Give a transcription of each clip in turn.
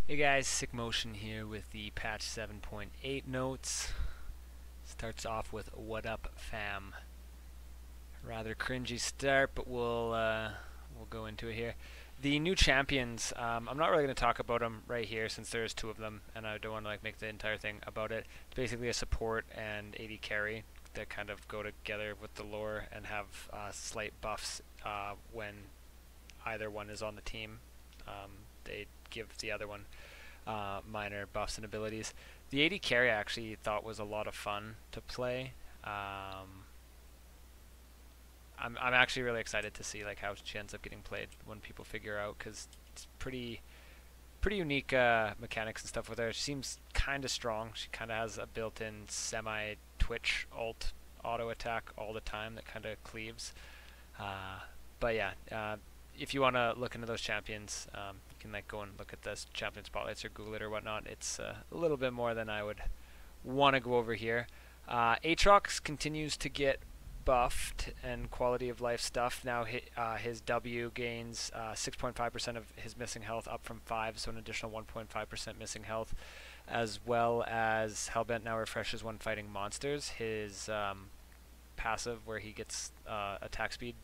Hey guys, SickMotion here with the patch 7.8 notes. Starts off with "What up, fam?" Rather cringy start, but we'll go into it here. The new champions. I'm not really going to talk about them right here since there's two of them, and I don't want to make the entire thing about it. It's basically a support and AD carry that kind of go together with the lore and have slight buffs when either one is on the team. They give the other one minor buffs and abilities. The AD carry I actually thought was a lot of fun to play. I'm actually really excited to see how she ends up getting played when people figure out, because it's pretty unique mechanics and stuff with her. She seems kind of strong. She kind of has a built-in semi-twitch alt auto attack all the time that kind of cleaves. But yeah, if you want to look into those champions, you can go and look at this champion spotlights or Google it or whatnot. It's a little bit more than I would want to go over here. Aatrox continues to get buffed and quality of life stuff. Now his W gains 6.5% of his missing health up from 5, so an additional 1.5% missing health, as well as Hellbent now refreshes when fighting monsters. His passive, where he gets attack speed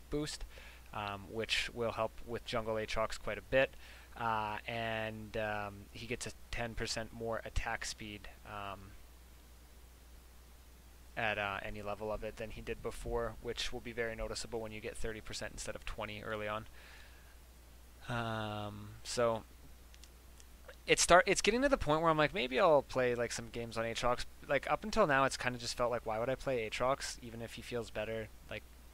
boost, which will help with jungle Aatrox quite a bit. And he gets a 10% more attack speed at any level of it than he did before, which will be very noticeable when you get 30% instead of 20 early on. So it's getting to the point where I'm like, maybe I'll play some games on Aatrox. Up until now, it's kind of just felt like, why would I play Aatrox even if he feels better?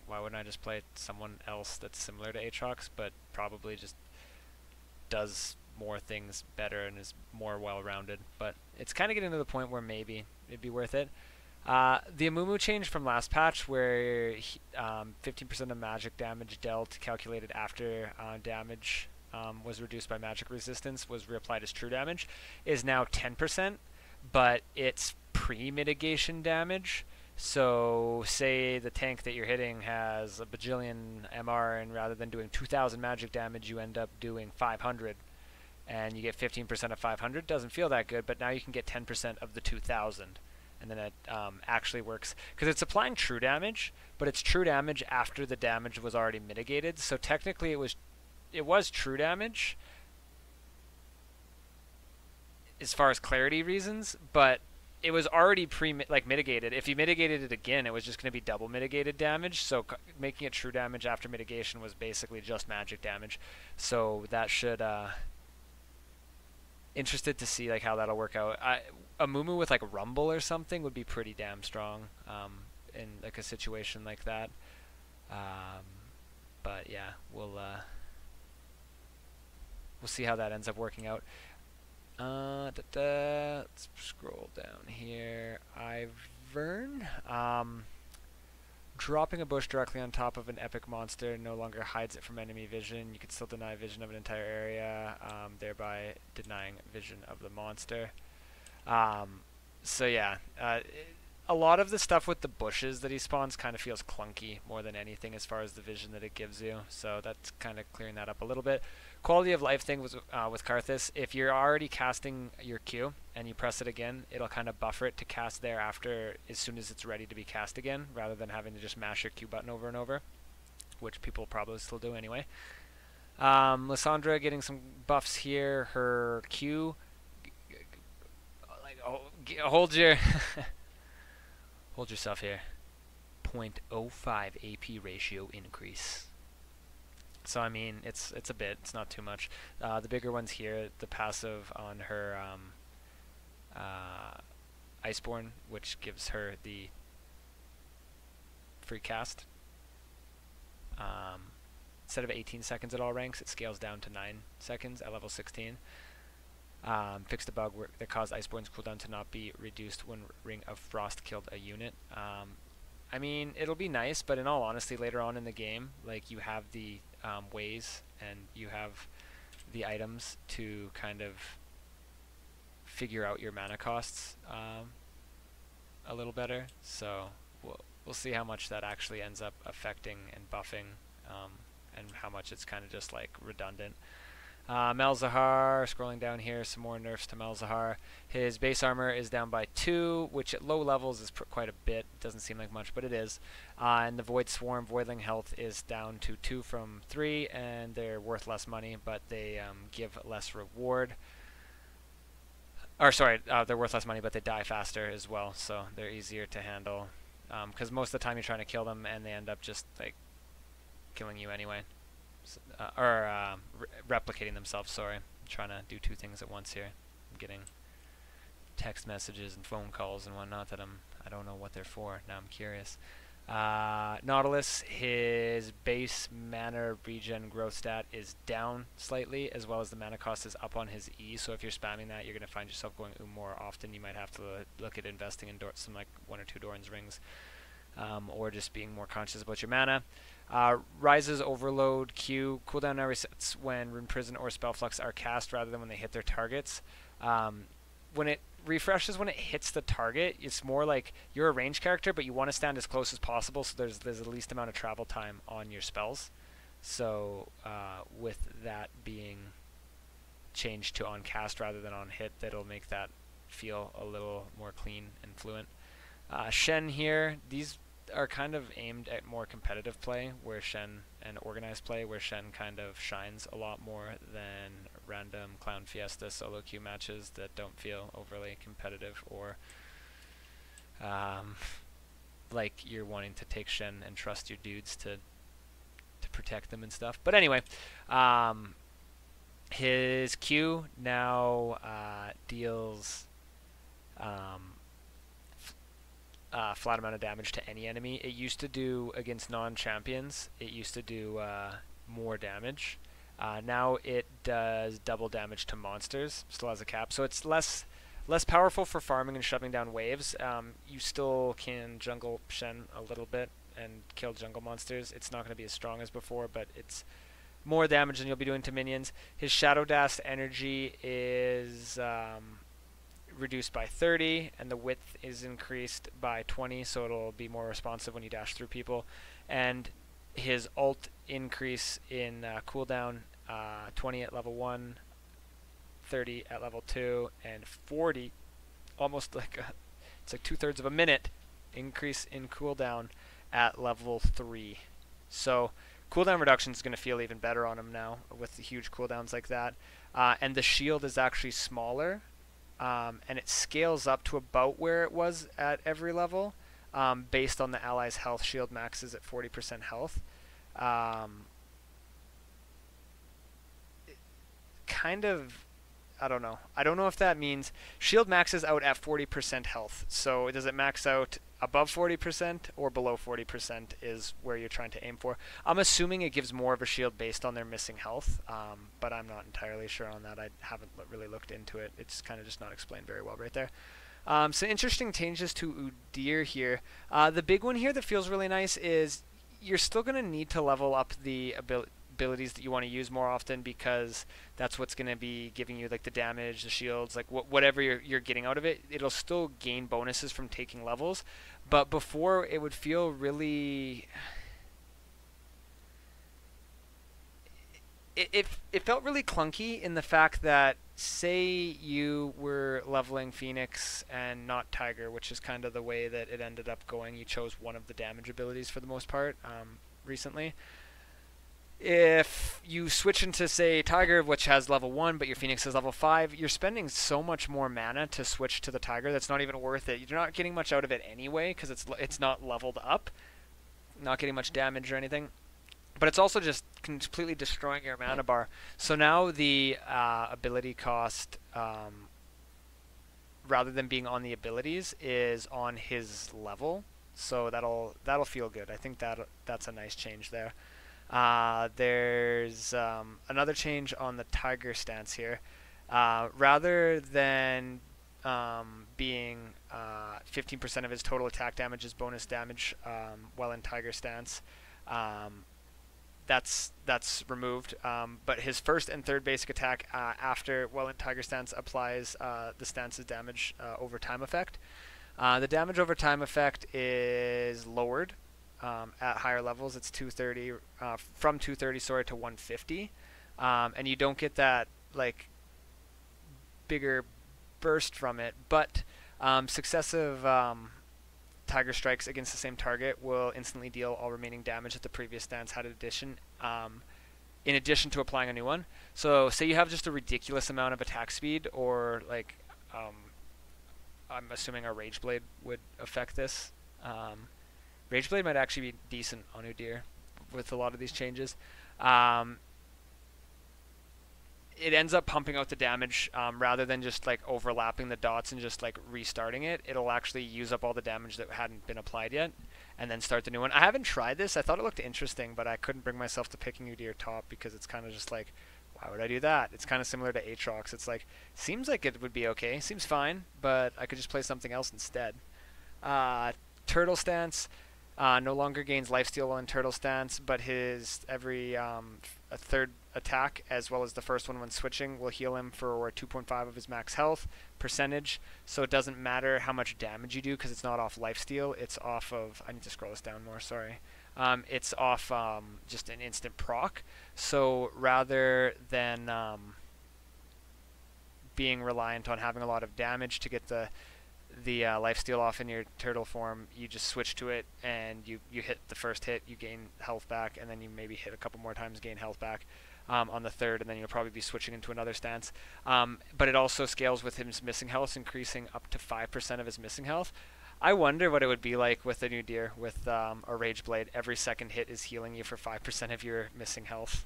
Why wouldn't I just play someone else that's similar to Aatrox, but probably just does more things better and is more well-rounded? But it's kind of getting to the point where maybe it'd be worth it. The Amumu change from last patch, where 15% of magic damage dealt calculated after damage was reduced by magic resistance was reapplied as true damage, is now 10%, but it's pre-mitigation damage. So say the tank that you're hitting has a bajillion MR, and rather than doing 2,000 magic damage, you end up doing 500, and you get 15% of 500. Doesn't feel that good, but now you can get 10% of the 2,000. And then it actually works, because it's applying true damage, but it's true damage after the damage was already mitigated. So technically it was true damage as far as clarity reasons, but it was already mitigated. If you mitigated it again, it was just going to be double mitigated damage. So making it true damage after mitigation was basically just magic damage. So that should interested to see how that'll work out. A Mumu with Rumble or something would be pretty damn strong in a situation like that. But yeah, we'll see how that ends up working out. Let's scroll down here. Ivern. Dropping a bush directly on top of an epic monster no longer hides it from enemy vision. You can still deny vision of an entire area, thereby denying vision of the monster. So yeah, a lot of the stuff with the bushes that he spawns kind of feels clunky more than anything as far as the vision that it gives you. So that's kind of clearing that up a little bit. Quality of life thing was with Karthus. If you're already casting your Q and you press it again, it'll kind of buffer it to cast there after, as soon as it's ready to be cast again, rather than having to just mash your Q button over and over, which people probably still do anyway. Lysandra getting some buffs here. Her Q, hold your hold yourself here. 0.05 AP ratio increase. So I mean, it's a bit. It's not too much. The bigger ones here, the passive on her Iceborne, which gives her the free cast. Instead of 18 seconds at all ranks, it scales down to 9 seconds at level 16. Fixed a bug that caused Iceborne's cooldown to not be reduced when Ring of Frost killed a unit. I mean, it'll be nice, but in all honesty, later on in the game, you have the ways and you have the items to kind of figure out your mana costs a little better. So we'll see how much that actually ends up affecting and buffing, and how much it's kind of just redundant. Malzahar, scrolling down here, some more nerfs to Malzahar. His base armor is down by 2, which at low levels is quite a bit. Doesn't seem like much, but it is. And the Void Swarm, Voidling health is down to 2 from 3, and they're worth less money, but they give less reward. Or sorry, they're worth less money, but they die faster as well, so they're easier to handle. Because most of the time you're trying to kill them, and they end up just like killing you anyway. Or replicating themselves, sorry. I'm trying to do 2 things at once here. I'm getting text messages and phone calls and whatnot that I don't know what they're for. Now I'm curious. Nautilus, his base mana regen growth stat is down slightly, as well as the mana cost is up on his E, so if you're spamming that, you're going to find yourself going more often. You might have to look at investing in some like 1 or 2 Doran's rings, or just being more conscious about your mana. Rise's Overload Q cooldown now resets when Rune Prison or Spell Flux are cast rather than when they hit their targets. When it refreshes when it hits the target, it's more like you're a range character, but you want to stand as close as possible, so there's the least amount of travel time on your spells. So with that being changed to on cast rather than on hit, that'll make that feel a little more clean and fluent. Shen here, these are kind of aimed at more competitive play, where Shen and organized play, where Shen kind of shines a lot more than random Clown Fiesta solo queue matches that don't feel overly competitive, or like you're wanting to take Shen and trust your dudes to protect them and stuff. But anyway, his Q now deals flat amount of damage to any enemy. It used to do, against non-champions, it used to do more damage. Now it does double damage to monsters, still has a cap, so it's less powerful for farming and shoving down waves. You still can jungle Shen a little bit and kill jungle monsters. It's not going to be as strong as before, but it's more damage than you'll be doing to minions. His Shadow Dash energy is reduced by 30, and the width is increased by 20, so it'll be more responsive when you dash through people. And his ult increase in cooldown, 20 at level 1, 30 at level 2, and 40, almost like it's like 2/3 of a minute increase in cooldown at level 3. So cooldown reduction is going to feel even better on him now with the huge cooldowns like that. And the shield is actually smaller. And it scales up to about where it was at every level, based on the ally's health. Shield maxes at 40% health. Kind of, I don't know. I don't know if that means shield maxes out at 40% health. So does it max out above 40% or below 40% is where you're trying to aim for. I'm assuming it gives more of a shield based on their missing health, but I'm not entirely sure on that. I haven't really looked into it. It's kind of just not explained very well right there. So interesting changes to Udyr here. The big one here that feels really nice is you're still going to need to level up the abilities that you want to use more often, because that's what's going to be giving you like the damage, the shields, like whatever you're getting out of it. It'll still gain bonuses from taking levels, but before it would feel really it felt really clunky in the fact that, say you were leveling Phoenix and not Tiger, which is kind of the way that it ended up going. You chose one of the damage abilities for the most part recently. If you switch into, say, Tiger, which has level 1, but your Phoenix is level 5, you're spending so much more mana to switch to the Tiger that's not even worth it. You're not getting much out of it anyway, because it's not leveled up. Not getting much damage or anything. But it's also just completely destroying your mana bar. So now the ability cost, rather than being on the abilities, is on his level. So that'll feel good. I think that's a nice change there. There's another change on the Tiger stance here. Rather than being 15% of his total attack damage is bonus damage while in Tiger stance, that's removed. But his first and third basic attack after while in Tiger stance applies the stance's damage over time effect. The damage over time effect is lowered. At higher levels, it's 230 from 230 to 150, and you don't get that like bigger burst from it, but successive Tiger Strikes against the same target will instantly deal all remaining damage that the previous stance had in addition to applying a new one. So say you have just a ridiculous amount of attack speed, or like I'm assuming our Rage Blade would affect this. Rage Blade might actually be decent on Udyr with a lot of these changes. It ends up pumping out the damage rather than just like overlapping the dots and just like restarting it. It'll actually use up all the damage that hadn't been applied yet and then start the new one. I haven't tried this. I thought it looked interesting, but I couldn't bring myself to picking Udyr top because it's kind of just like, why would I do that? It's kind of similar to Aatrox. It's like, seems like it would be okay. Seems fine, but I could just play something else instead. Turtle Stance. No longer gains lifesteal while in Turtle Stance, but his every a third attack, as well as the first one when switching, will heal him for 2.5 of his max health percentage. So it doesn't matter how much damage you do because it's not off lifesteal. It's off of, I need to scroll this down more, sorry. It's off just an instant proc. So rather than being reliant on having a lot of damage to get the lifesteal off in your turtle form, you just switch to it and you hit the first hit, you gain health back, and then you maybe hit a couple more times, gain health back on the third, and then you'll probably be switching into another stance. But it also scales with his missing health, increasing up to 5% of his missing health. I wonder what it would be like with a new Udyr with a Rage Blade. Every second hit is healing you for 5% of your missing health.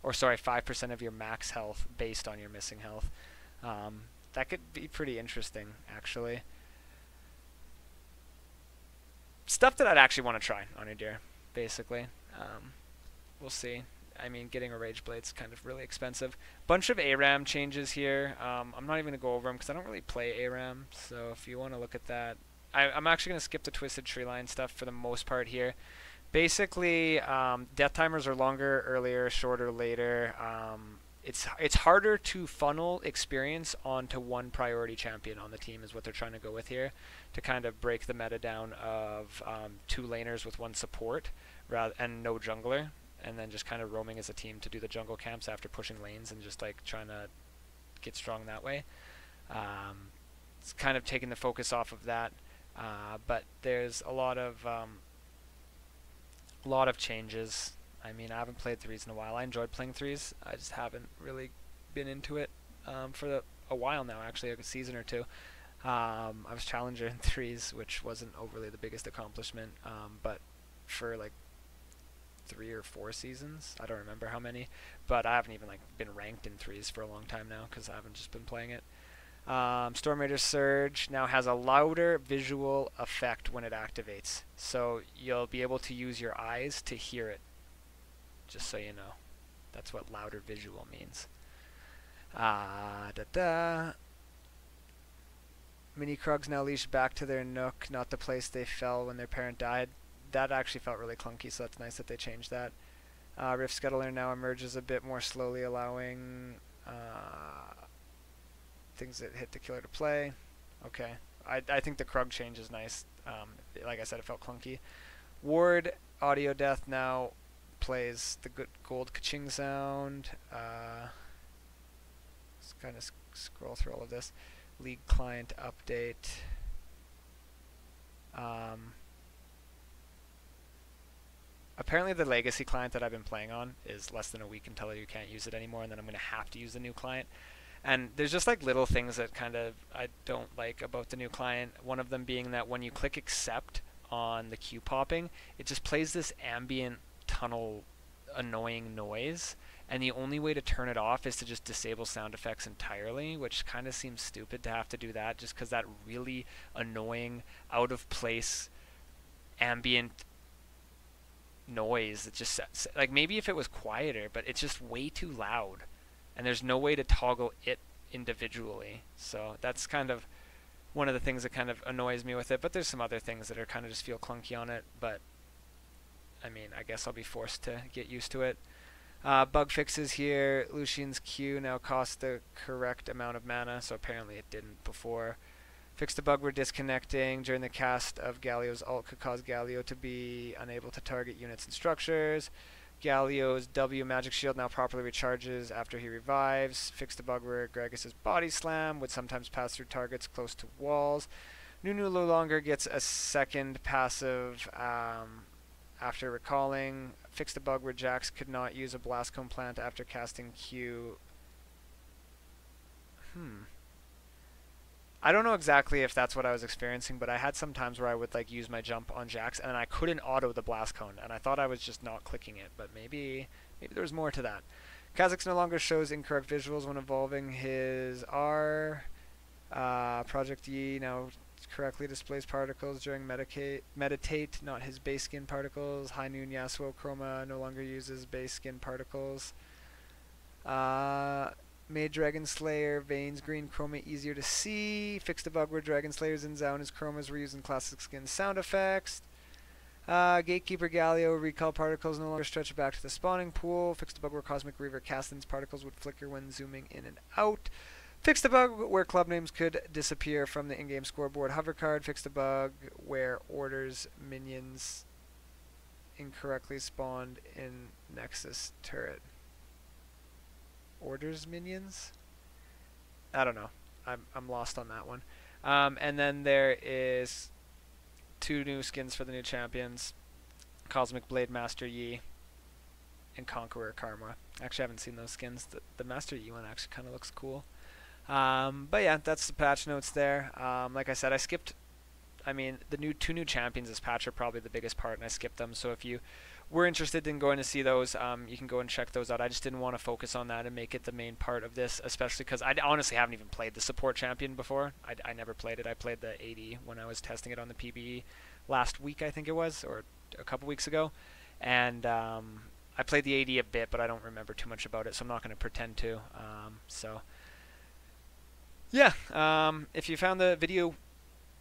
Or sorry, 5% of your max health based on your missing health. That could be pretty interesting, actually. Stuff that I'd actually want to try on Udyr, basically. We'll see. I mean, getting a Rage Blade's kind of really expensive. Bunch of ARAM changes here. I'm not even going to go over them because I don't really play ARAM. So if you want to look at that, I'm actually going to skip the Twisted Tree Line stuff for the most part here. Basically, death timers are longer, earlier, shorter, later. It's harder to funnel experience onto one priority champion on the team is what they're trying to go with here, to kind of break the meta down of 2 laners with 1 support and no jungler, and then just kind of roaming as a team to do the jungle camps after pushing lanes and just like trying to get strong that way. It's kind of taking the focus off of that, but there's a lot of changes. I mean, I haven't played 3s in a while. I enjoyed playing 3s. I just haven't really been into it for a while now, actually, like a season or 2. I was Challenger in 3s, which wasn't overly the biggest accomplishment, but for like 3 or 4 seasons, I don't remember how many, but I haven't even like been ranked in 3s for a long time now because I haven't just been playing it. Storm Raider Surge now has a louder visual effect when it activates, so you'll be able to use your eyes to hear it. Just so you know, that's what louder visual means. Mini Krugs now leashed back to their nook, not the place they fell when their parent died. That actually felt really clunky, so that's nice that they changed that. Rift Scuttler now emerges a bit more slowly, allowing things that hit the killer to play. Okay, I think the Krug change is nice. Like I said, it felt clunky. Ward Audio Death now plays the good gold ka-ching sound. Let's kind of scroll through all of this. League client update. Apparently the legacy client that I've been playing on is less than a week until you can't use it anymore, and then I'm going to have to use the new client. And there's just like little things that kind of I don't like about the new client. One of them being that when you click accept on the queue popping, it just plays this ambient tunnel annoying noise, and the only way to turn it off is to just disable sound effects entirely, which kind of seems stupid to have to do that, just because that really annoying, out of place ambient noise, it just like, maybe if it was quieter, but it's just way too loud and there's no way to toggle it individually. So that's kind of one of the things that kind of annoys me with it, but there's some other things that are kind of just feel clunky on it, but I mean, I guess I'll be forced to get used to it. Bug fixes here. Lucian's Q now costs the correct amount of mana, so apparently it didn't before. Fixed the bug where disconnecting during the cast of Galio's ult could cause Galio to be unable to target units and structures. Galio's W magic shield now properly recharges after he revives. Fixed a bug where Gragas' body slam would sometimes pass through targets close to walls. Nunu no longer gets a second passive after recalling. Fixed a bug where Jax could not use a Blast Cone plant after casting Q. I don't know exactly if that's what I was experiencing, but I had some times where I would like use my jump on Jax and I couldn't auto the Blast Cone, and I thought I was just not clicking it, but maybe there's more to that. Kha'Zix no longer shows incorrect visuals when evolving his R. Project E now correctly displays particles during meditate, not his base skin particles. High Noon Yasuo Chroma no longer uses base skin particles. Made Dragon Slayer Vayne's green chroma easier to see. Fixed a bug where Dragon Slayer's and Zauna's chromas were using classic skin sound effects. Gatekeeper Galio recall particles no longer stretch back to the spawning pool. Fixed a bug where Cosmic Reaver Castin's particles would flicker when zooming in and out. Fixed a bug where club names could disappear from the in-game scoreboard hover card. Fixed a bug where orders minions incorrectly spawned in Nexus turret. Orders minions? I don't know. I'm lost on that one. And then there is 2 new skins for the new champions. Cosmic Blade Master Yi and Conqueror Karma. Actually, I haven't seen those skins. The Master Yi one actually kind of looks cool. But yeah, that's the patch notes there. Like I said, I skipped... I mean, the 2 new champions this patch are probably the biggest part, and I skipped them. So if you were interested in going to see those, you can go and check those out. I just didn't want to focus on that and make it the main part of this, especially because I honestly haven't even played the support champion before. I never played it. I played the AD when I was testing it on the PBE last week, I think it was, or a couple weeks ago. And I played the AD a bit, but I don't remember too much about it, so I'm not going to pretend to. So, yeah, if you found the video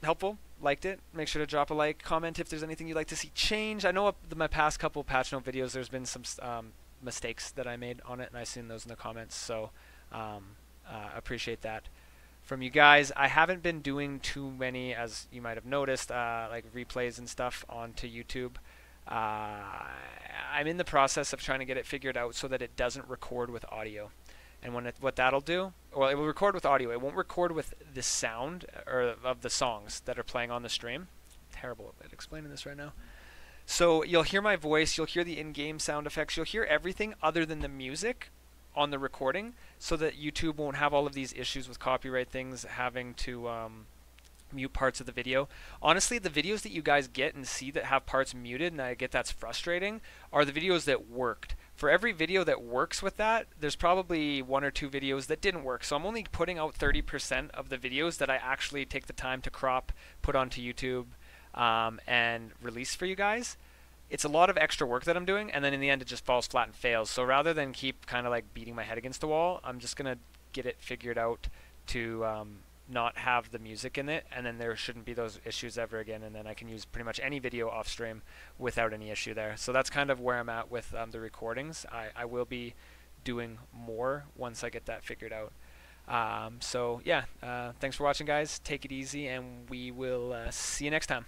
helpful, liked it, make sure to drop a like, comment if there's anything you'd like to see change. I know my past couple patch note videos, there's been some mistakes that I made on it, and I've seen those in the comments, so appreciate that from you guys. I haven't been doing too many, as you might have noticed, like replays and stuff onto YouTube. I'm in the process of trying to get it figured out so that it doesn't record with audio. And what that'll do, well, it will record with audio. It won't record with the sound of the songs that are playing on the stream. Terrible at explaining this right now. So you'll hear my voice, you'll hear the in-game sound effects, you'll hear everything other than the music on the recording, so that YouTube won't have all of these issues with copyright things, having to mute parts of the video. Honestly, the videos that you guys get and see that have parts muted, and I get that's frustrating, are the videos that worked. For every video that works with that, there's probably 1 or 2 videos that didn't work. So I'm only putting out 30% of the videos that I actually take the time to crop, put onto YouTube, and release for you guys. It's a lot of extra work that I'm doing, and then in the end it just falls flat and fails. So rather than keep kind of like beating my head against the wall, I'm just going to get it figured out to not have the music in it, and then there shouldn't be those issues ever again, and then I can use pretty much any video off stream without any issue there. So that's kind of where I'm at with the recordings. I will be doing more once I get that figured out. So yeah, thanks for watching, guys. Take it easy, and we will see you next time.